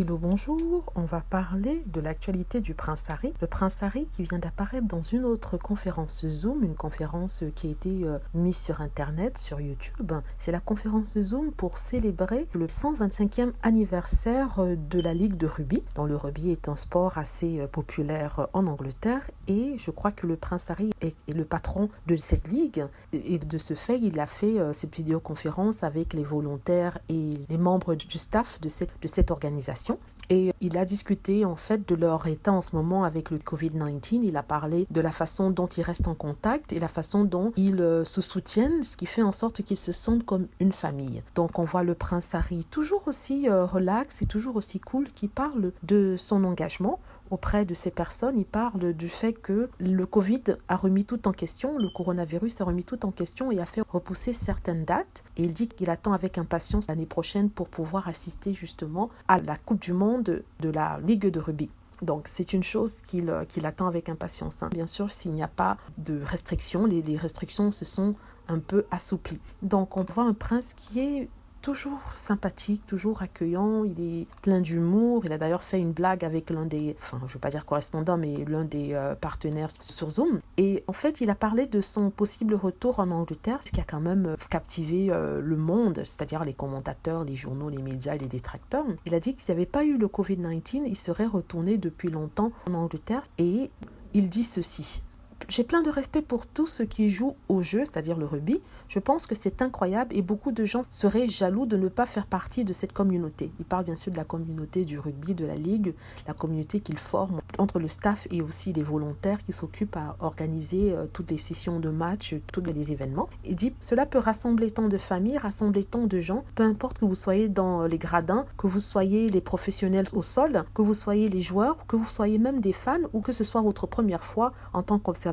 Hello, bonjour, on va parler de l'actualité du Prince Harry. Le Prince Harry qui vient d'apparaître dans une autre conférence Zoom, une conférence qui a été mise sur Internet, sur YouTube. C'est la conférence Zoom pour célébrer le 125e anniversaire de la Ligue de rugby. Donc le rugby est un sport assez populaire en Angleterre et je crois que le Prince Harry est le patron de cette ligue. Et de ce fait, il a fait cette vidéoconférence avec les volontaires et les membres du staff de cette organisation. Et il a discuté en fait de leur état en ce moment avec le Covid-19. Il a parlé de la façon dont ils restent en contact et la façon dont ils se soutiennent, ce qui fait en sorte qu'ils se sentent comme une famille. Donc on voit le Prince Harry toujours aussi relax et toujours aussi cool qui parle de son engagement auprès de ces personnes. Il parle du fait que le Covid a remis tout en question, le coronavirus a remis tout en question et a fait repousser certaines dates. Et il dit qu'il attend avec impatience l'année prochaine pour pouvoir assister justement à la Coupe du Monde de la Ligue de rugby. Donc c'est une chose qu'il attend avec impatience. Bien sûr, s'il n'y a pas de restrictions, les restrictions se sont un peu assouplies. Donc on voit un prince qui est toujours sympathique, toujours accueillant, il est plein d'humour. Il a d'ailleurs fait une blague avec l'un des, je ne veux pas dire correspondant, mais l'un des partenaires sur Zoom. Et en fait, il a parlé de son possible retour en Angleterre, ce qui a quand même captivé le monde, c'est-à-dire les commentateurs, les journaux, les médias et les détracteurs. Il a dit que s'il n'y avait pas eu le Covid-19, il serait retourné depuis longtemps en Angleterre. Et il dit ceci: j'ai plein de respect pour tous ceux qui jouent au jeu, c'est-à-dire le rugby. Je pense que c'est incroyable et beaucoup de gens seraient jaloux de ne pas faire partie de cette communauté. Il parle bien sûr de la communauté du rugby, de la ligue, la communauté qu'il forme entre le staff et aussi les volontaires qui s'occupent à organiser toutes les sessions de match, tous les événements. Il dit, cela peut rassembler tant de familles, rassembler tant de gens, peu importe que vous soyez dans les gradins, que vous soyez les professionnels au sol, que vous soyez les joueurs, que vous soyez même des fans ou que ce soit votre première fois en tant qu'observateur.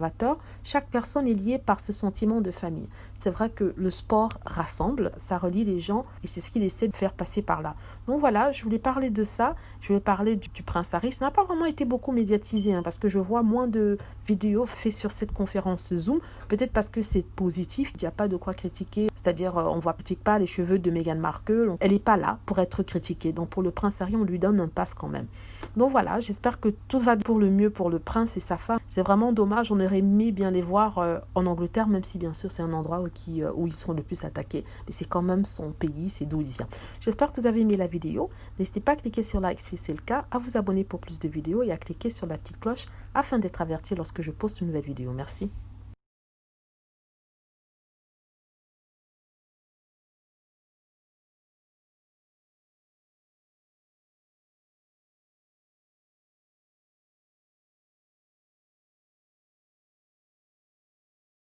Chaque personne est liée par ce sentiment de famille. C'est vrai que le sport rassemble, ça relie les gens et c'est ce qu'il essaie de faire passer par là. Donc voilà, je voulais parler de ça, je voulais parler du Prince Harry. Ça n'a pas vraiment été beaucoup médiatisé parce que je vois moins de vidéos faites sur cette conférence Zoom, peut-être parce que c'est positif, il n'y a pas de quoi critiquer, c'est-à-dire on ne voit peut-être pas les cheveux de Meghan Markle, elle n'est pas là pour être critiquée. Donc pour le Prince Harry, on lui donne un pass quand même. Donc voilà, j'espère que tout va pour le mieux pour le prince et sa femme. C'est vraiment dommage, on aurait aimé bien les voir en Angleterre, même si bien sûr c'est un endroit où ils sont le plus attaqués. Mais c'est quand même son pays, c'est d'où il vient. J'espère que vous avez aimé la vidéo. N'hésitez pas à cliquer sur like si c'est le cas, à vous abonner pour plus de vidéos et à cliquer sur la petite cloche afin d'être averti lorsque je poste une nouvelle vidéo. Merci.